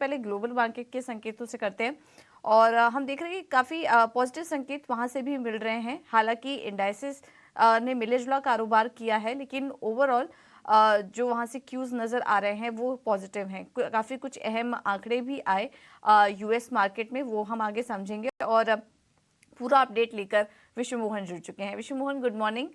पहले global market के संकेतों से करते हैं और हम देख रहे हैं कि काफ़ी पॉजिटिव संकेत वहाँ से भी मिल रहे हैं। हालांकि इंडाइसेस ने मिले-जुला कारोबार किया है, लेकिन ओवरऑल जो वहाँ से क्यूज नज़र आ रहे हैं वो पॉजिटिव हैं। काफ़ी कुछ अहम आंकड़े भी आए यूएस मार्केट में, वो हम आगे समझेंगे। और पूरा अपडेट लेकर विश्व मोहन जुड़ चुके हैं। विश्व मोहन, गुड मॉर्निंग।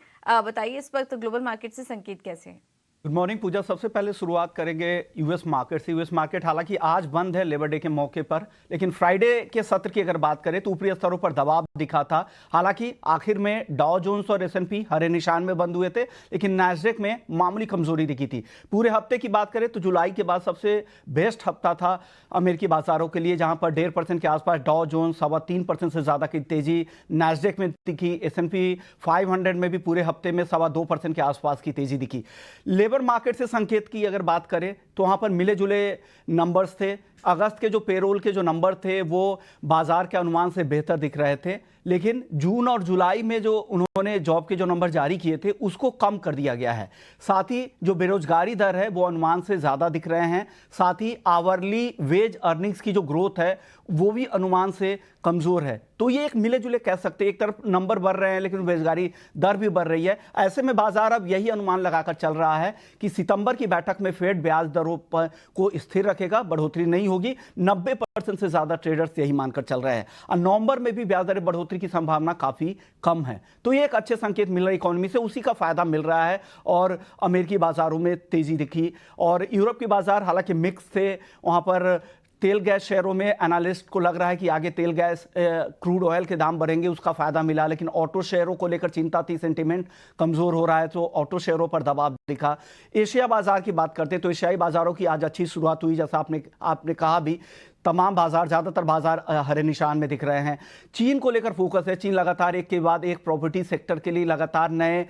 बताइए इस वक्त ग्लोबल मार्केट से संकेत कैसे हैं? गुड मॉर्निंग पूजा। सबसे पहले शुरुआत करेंगे यूएस मार्केट से। यूएस मार्केट हालांकि आज बंद है लेबर डे के मौके पर, लेकिन फ्राइडे के सत्र की अगर बात करें तो ऊपरी स्तरों पर दबाव दिखा था। हालांकि आखिर में डाउ जोन्स और एस&पी हरे निशान में बंद हुए थे, लेकिन नैस्डैक में मामूली कमजोरी दिखी थी। पूरे हफ्ते की बात करें तो जुलाई के बाद सबसे बेस्ट हफ्ता था अमेरिकी बाजारों के लिए, जहां पर 1.5% के आसपास डाउ जोन्स 3.25% से ज्यादा की तेजी नैस्डैक में दिखी। एस&पी 500 में भी पूरे हफ्ते में 2.25% के आसपास की तेजी दिखी। लेबर मार्केट से संकेत की अगर बात करें तो वहां पर मिले जुले नंबर्स थे। अगस्त के जो पेरोल के जो नंबर थे वो बाजार के अनुमान से बेहतर दिख रहे थे, लेकिन जून और जुलाई में जो उन्होंने जॉब के जो नंबर जारी किए थे उसको कम कर दिया गया है। साथ ही जो बेरोजगारी दर है वो अनुमान से ज्यादा दिख रहे हैं। साथ ही आवरली वेज अर्निंग्स की जो ग्रोथ है वो भी अनुमान से कमजोर है। तो ये एक मिले जुले कह सकते हैं, एक तरफ नंबर बढ़ रहे हैं लेकिन बेरोजगारी दर भी बढ़ रही है। ऐसे में बाजार अब यही अनुमान लगाकर चल रहा है कि सितंबर की बैठक में फेड ब्याज दरों पर को स्थिर रखेगा, बढ़ोतरी नहीं होगी। 90% से ज्यादा ट्रेडर्स यही मानकर चल रहे हैं और नवंबर में भी ब्याज दरें बढ़ोतरी की संभावना काफी कम है। तो ये एक अच्छे संकेत मिल रहे हैं इकोनॉमी से, उसी का फायदा मिल रहा है और अमेरिकी बाजारों में तेजी दिखी। और यूरोप के बाजार हालांकि मिक्स थे। वहां पर तेल गैस शेयरों में एनालिस्ट को लग रहा है कि आगे तेल गैस क्रूड ऑयल के दाम बढ़ेंगे, उसका फायदा मिला, लेकिन ऑटो शेयरों को लेकर चिंता थी, सेंटीमेंट कमजोर हो रहा है तो ऑटो शेयरों पर दबाव दिखा। एशिया बाजार की बात करते हैं तो एशियाई बाजारों की आज अच्छी शुरुआत हुई, जैसा आपने कहा भी। तमाम बाजार, ज्यादातर बाजार हरे निशान में दिख रहे हैं। चीन को लेकर फोकस है। चीन लगातार एक के बाद एक प्रॉपर्टी सेक्टर के लिए लगातार नए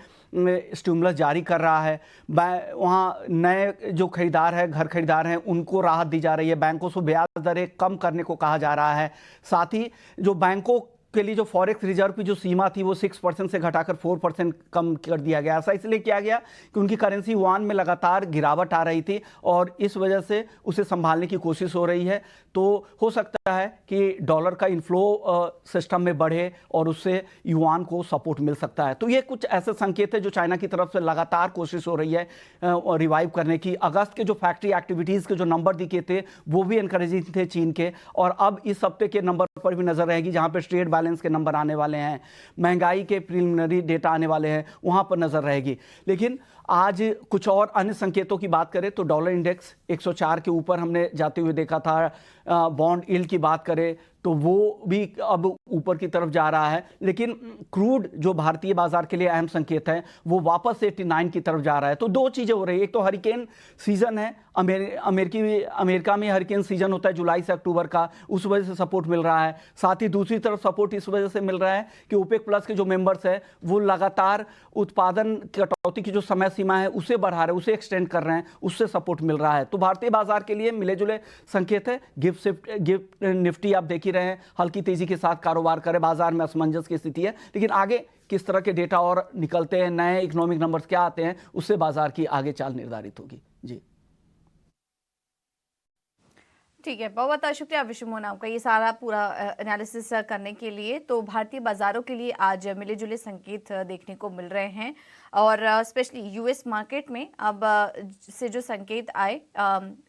स्टिमुलस जारी कर रहा है। वहाँ नए जो खरीदार है, घर खरीदार हैं, उनको राहत दी जा रही है। बैंकों से ब्याज दरें कम करने को कहा जा रहा है। साथ ही जो बैंकों के लिए जो फॉरेक्स रिजर्व की जो सीमा थी वो 6% से घटाकर 4% कम कर दिया गया। ऐसा इसलिए किया गया कि उनकी करेंसी युआन में लगातार गिरावट आ रही थी और इस वजह से उसे संभालने की कोशिश हो रही है। तो हो सकता है कि डॉलर का इनफ्लो सिस्टम में बढ़े और उससे युआन को सपोर्ट मिल सकता है। तो ये कुछ ऐसे संकेत है जो चाइना की तरफ से लगातार कोशिश हो रही है रिवाइव करने की। अगस्त के जो फैक्ट्री एक्टिविटीज के जो नंबर दिखे थे वो भी एनकरेजिंग थे चीन के, और अब इस हफ्ते के नंबर पर भी नजर रहेगी जहां पे ट्रेड बैलेंस के नंबर आने वाले हैं, महंगाई के प्रिलिमिनरी डेटा आने वाले हैं, वहां पर नजर रहेगी। लेकिन आज कुछ और अन्य संकेतों की बात करें तो डॉलर इंडेक्स 104 के ऊपर हमने जाते हुए देखा था। बॉन्ड यील्ड की बात करें तो वो भी अब ऊपर की तरफ जा रहा है, लेकिन क्रूड जो भारतीय बाजार के लिए अहम संकेत है वो वापस 89 की तरफ जा रहा है। तो दो चीजें हो रही है, एक तो हरिकेन सीजन है, अमेरिका में हरिकेन सीजन होता है जुलाई से अक्टूबर का, उस वजह से सपोर्ट मिल रहा है। साथ ही दूसरी तरफ सपोर्ट इस वजह से मिल रहा है कि ओपेक प्लस के जो मेंबर्स है वो लगातार उत्पादन कटौती की जो समय सीमा है उसे बढ़ा रहे हैं, उसे एक्सटेंड कर रहे हैं, उससे सपोर्ट मिल रहा है। तो भारतीय बाजार के लिए मिले जुले संकेत है। गिफ्ट निफ्टी आप देख ही रहे हैं, हल्की तेजी के साथ कारोबार करे, बाजार में असमंजस की स्थिति है, लेकिन आगे किस तरह के डेटा और निकलते हैं, नए इकोनॉमिक नंबर्स क्या आते हैं, उससे बाजार की आगे चाल निर्धारित होगी। जी ठीक है, बहुत बहुत शुक्रिया विश्व मोहन आपका ये सारा पूरा एनालिसिस करने के लिए। तो भारतीय बाजारों के लिए आज मिले जुले संकेत देखने को मिल रहे हैं और स्पेशली यूएस मार्केट में अब से जो संकेत आए,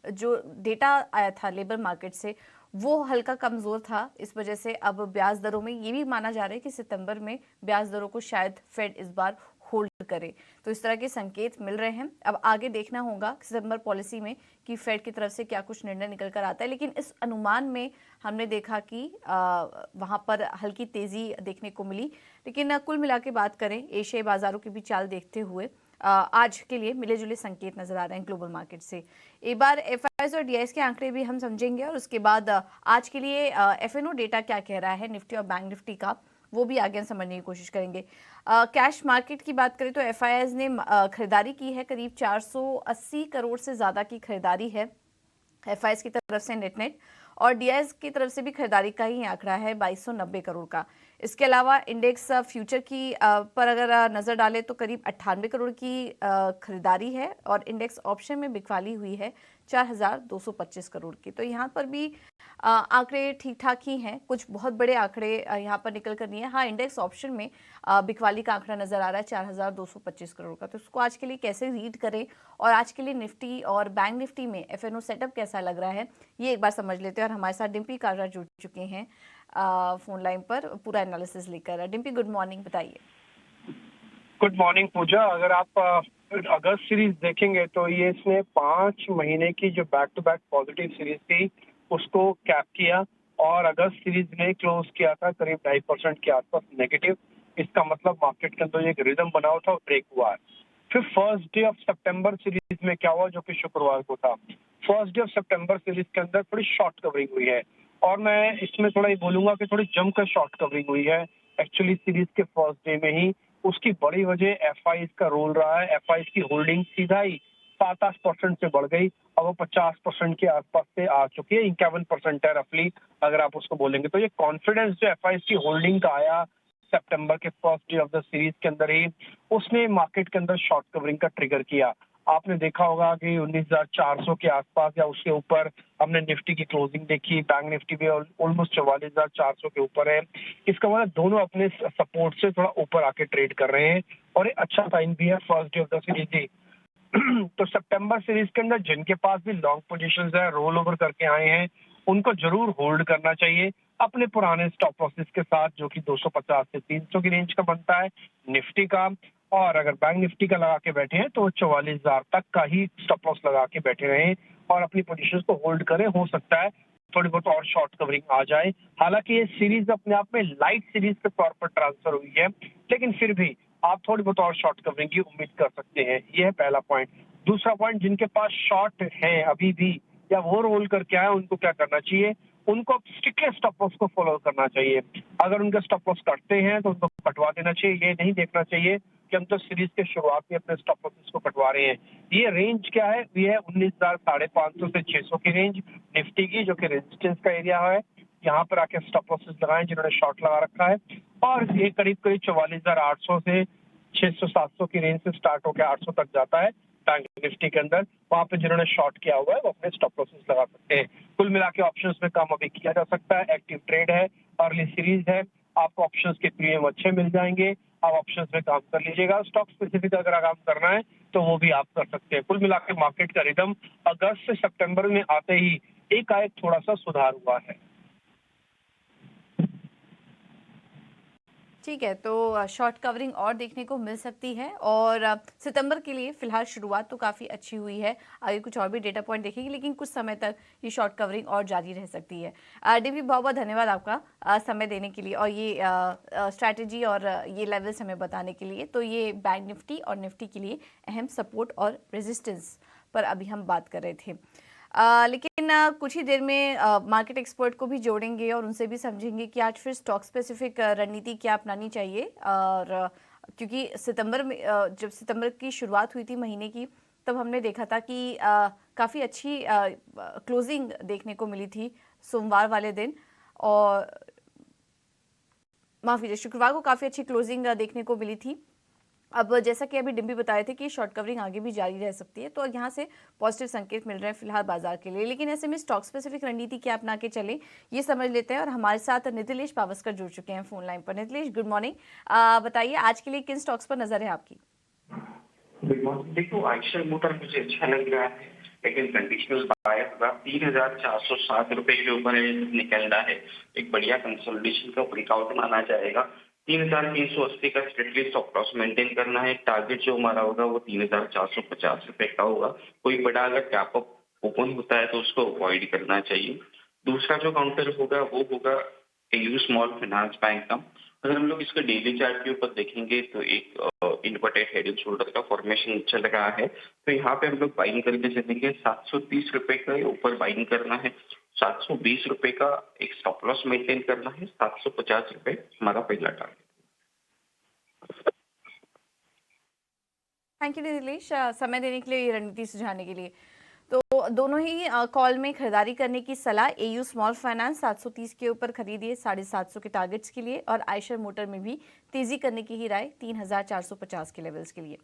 जो डेटा आया था लेबर मार्केट से वो हल्का कमजोर था। इस वजह से अब ब्याज दरों में ये भी माना जा रहा है कि सितंबर में ब्याज दरों को शायद फेड इस बार होल्ड करे। तो इस तरह के संकेत मिल रहे हैं। अब आगे देखना होगा सितंबर पॉलिसी में कि फेड की तरफ से क्या कुछ निर्णय निकल कर आता है, लेकिन इस अनुमान में हमने देखा कि वहां पर हल्की तेजी देखने को मिली। लेकिन कुल मिला के बात करें एशियाई बाजारों की भी चाल देखते हुए आज के लिए मिले जुले संकेत नजर आ रहे हैं ग्लोबल मार्केट से। एक बार एफआईआईज और डीआईएस के आंकड़े भी हम समझेंगे और उसके बाद आज के लिए एफएनओ डेटा क्या कह रहा है निफ्टी और बैंक निफ्टी का, वो भी आगे समझने की कोशिश करेंगे। कैश मार्केट की बात करें तो एफआईआईज ने खरीदारी की है, करीब 480 करोड़ से ज़्यादा की खरीदारी है एफआईआईज की तरफ से नेट, और डीआईएस की तरफ से भी खरीदारी का ही आंकड़ा है 2290 करोड़ का। इसके अलावा इंडेक्स फ्यूचर की पर अगर नज़र डालें तो करीब 98 करोड़ की खरीदारी है और इंडेक्स ऑप्शन में बिकवाली हुई है 4,225 करोड़ की। तो यहाँ पर भी आंकड़े ठीक ठाक ही हैं, कुछ बहुत बड़े आंकड़े यहाँ पर निकल कर नहीं है। हाँ, इंडेक्स ऑप्शन में बिकवाली का आंकड़ा नजर आ रहा है 4,225 करोड़ का। तो उसको आज के लिए कैसे रीड करें और आज के लिए निफ्टी और बैंक निफ्टी में एफएनओ सेटअप कैसा लग रहा है, ये एक बार समझ लेते हैं। और हमारे साथ डिम्पी कारा जुड़ चुके हैं फोन लाइन पर पूरा एनालिसिस लेकर। डिम्पी, गुड मॉर्निंग, बताइए। गुड मॉर्निंग पूजा। अगर आप अगस्त सीरीज देखेंगे तो ये इसने 5 महीने की जो back to back positive series थी उसको कैप किया और अगस्त सीरीज ने क्लोज किया था करीब 2.5% के आसपास नेगेटिव। इसका मतलब मार्केट के अंदर एक रिदम बना हुआ था और ब्रेक हुआ है। फिर first day of September series में क्या हुआ, जो कि शुक्रवार को था। First day of September series के अंदर थोड़ी शॉर्ट कवरिंग हुई है और मैं इसमें थोड़ा ये बोलूंगा कि थोड़ी जमकर शॉर्ट कवरिंग हुई है एक्चुअली सीरीज के फर्स्ट डे में ही। उसकी बड़ी वजह एफआईज का रोल रहा है। एफआईज की होल्डिंग सीधा ही 7-8% से बढ़ गई और वो 50% के आसपास से आ चुकी है। 51% है रफली अगर आप उसको बोलेंगे। तो ये कॉन्फिडेंस जो एफआईज की होल्डिंग का आया सितंबर के first day of the series के अंदर ही, उसने मार्केट के अंदर शॉर्ट कवरिंग का ट्रिगर किया। आपने देखा होगा कि 19,400 के आसपास या उसके ऊपर हमने निफ्टी की क्लोजिंग देखी। बैंक निफ्टी भी ऑलमोस्ट 44,400 के ऊपर है। इसका मतलब दोनों अपने सपोर्ट से थोड़ा ऊपर आके ट्रेड कर रहे हैं और एक अच्छा साइन भी है first day of the series ही। तो सितंबर सीरीज के अंदर जिनके पास भी लॉन्ग पोजीशंस है, रोल ओवर करके आए हैं, उनको जरूर होल्ड करना चाहिए अपने पुराने स्टॉप लॉसेस के साथ, जो कि 250 से 300 की रेंज का बनता है निफ्टी का। और अगर बैंक निफ्टी का लगा के बैठे हैं तो 44,000 तक का ही स्टॉप लॉस लगा के बैठे रहें और अपनी पोजीशंस को होल्ड करें। हो सकता है थोड़ी बहुत और शॉर्ट कवरिंग आ जाए। हालांकि ये सीरीज अपने आप में लाइट सीरीज के तौर पर ट्रांसफर हुई है, लेकिन फिर भी आप थोड़ी बहुत और शॉर्ट कवरिंग की उम्मीद कर सकते हैं। यह है पहला पॉइंट। दूसरा पॉइंट, जिनके पास शॉर्ट है अभी भी या वो रोल करके आए, उनको क्या करना चाहिए, उनको स्ट्रिक्टली स्टॉप लॉस को फॉलो करना चाहिए। अगर उनका स्टॉप लॉस कटते हैं तो उनको कटवा देना चाहिए। ये नहीं देखना चाहिए कि हम तो सीरीज के शुरुआत में अपने स्टॉप लॉसेस को कटवा रहे हैं। ये रेंज क्या है, ये है 19,550 से 600 की रेंज निफ्टी की, जो कि रेजिस्टेंस का एरिया है। यहाँ पर आके स्टॉप लॉसेस लगाएं जिन्होंने शॉर्ट लगा रखा है। और ये करीब करीब 44,800 से 600-700 की रेंज से स्टार्ट होकर 800 तक जाता है बैंक निफ्टी के अंदर। वहां पे जिन्होंने शॉर्ट किया हुआ है वो अपने स्टॉप लॉसेस लगा सकते हैं। कुल मिला के ऑप्शंस में काम अभी किया जा सकता है। एक्टिव ट्रेड है, अर्ली सीरीज है, आपको ऑप्शंस के प्रीमियम अच्छे मिल जाएंगे। आप ऑप्शंस में काम कर लीजिएगा। स्टॉक स्पेसिफिक अगर काम करना है तो वो भी आप कर सकते हैं। कुल मिला के मार्केट का रिदम अगस्त से सितंबर में आते ही एकाएक थोड़ा सा सुधार हुआ है। ठीक है, तो शॉर्ट कवरिंग और देखने को मिल सकती है और सितंबर के लिए फिलहाल शुरुआत तो काफ़ी अच्छी हुई है। आगे कुछ और भी डेटा पॉइंट देखेंगे, लेकिन कुछ समय तक ये शॉर्ट कवरिंग और जारी रह सकती है। डीपी, बहुत बहुत धन्यवाद आपका समय देने के लिए और ये स्ट्रैटेजी और ये लेवल्स हमें बताने के लिए। तो ये बैंक निफ्टी और निफ्टी के लिए अहम सपोर्ट और रेजिस्टेंस पर अभी हम बात कर रहे थे। लेकिन कुछ ही देर में मार्केट एक्सपर्ट को भी जोड़ेंगे और उनसे भी समझेंगे कि आज फिर स्टॉक स्पेसिफिक रणनीति क्या अपनानी चाहिए। और क्योंकि सितंबर में जब सितंबर की शुरुआत हुई थी महीने की, तब हमने देखा था कि काफ़ी अच्छी क्लोजिंग देखने को मिली थी सोमवार वाले दिन, और माफ़ कीजिए शुक्रवार को काफ़ी अच्छी क्लोजिंग देखने को मिली थी। अब जैसा कि अभी डिम्पी बताए थे कि शॉर्ट कवरिंग आगे भी जारी रह सकती है, तो यहाँ से पॉजिटिव संकेत मिल रहे हैं फिलहाल बाजार के लिए। लेकिन ऐसे में स्टॉक स्पेसिफिक रणनीति क्या अपना के चले, ये समझ लेते हैं। और हमारे साथ नितिलेश पावस्कर जुड़ चुके हैं फोन लाइन पर। Nitilesh, good morning. बताइए आज के लिए किन स्टॉक्स पर नजर है आपकी? Good morning. देखो, आयशर मोटर मुझे अच्छा लग रहा है, लेकिन कंडीशनल बायस होगा 3,407 रुपए के ऊपर निकल रहा है। एक बढ़िया कंसोलिडेशन का ब्रेकआउट माना जाएगा। 3,380 का स्ट्रिक्टली स्टॉप लॉस मेंटेन करना है। टारगेट जो हमारा होगा वो 3,450 रुपए का होगा। कोई बड़ा अगर गैप अप ओपन होता है तो उसको अवॉइड करना चाहिए। दूसरा जो काउंटर होगा वो होगा एयू स्मॉल फाइनेंस बैंक का। अगर हम लोग इसका डेली चार्ट के ऊपर देखेंगे तो एक इन्वर्टेड हेड एंड शोल्डर का फॉर्मेशन चल रहा है। तो यहाँ पे हम लोग बाइंग करके चलेंगे। 730 रुपए के ऊपर बाइंग करना है। 720 रुपए का एक स्टॉप लॉस मेंटेन करना है। 750 रुपए हमारा पहला टारगेट। थैंक यू नितिलेश, समय देने के लिए, ये रणनीति सुझाने के लिए। तो दोनों ही कॉल में खरीदारी करने की सलाह। एयू स्मॉल फाइनेंस 730 के ऊपर खरीदिए 750 के टारगेट्स के लिए, और आयशर मोटर में भी तेजी करने की ही राय 3,450 के लेवल्स के लिए।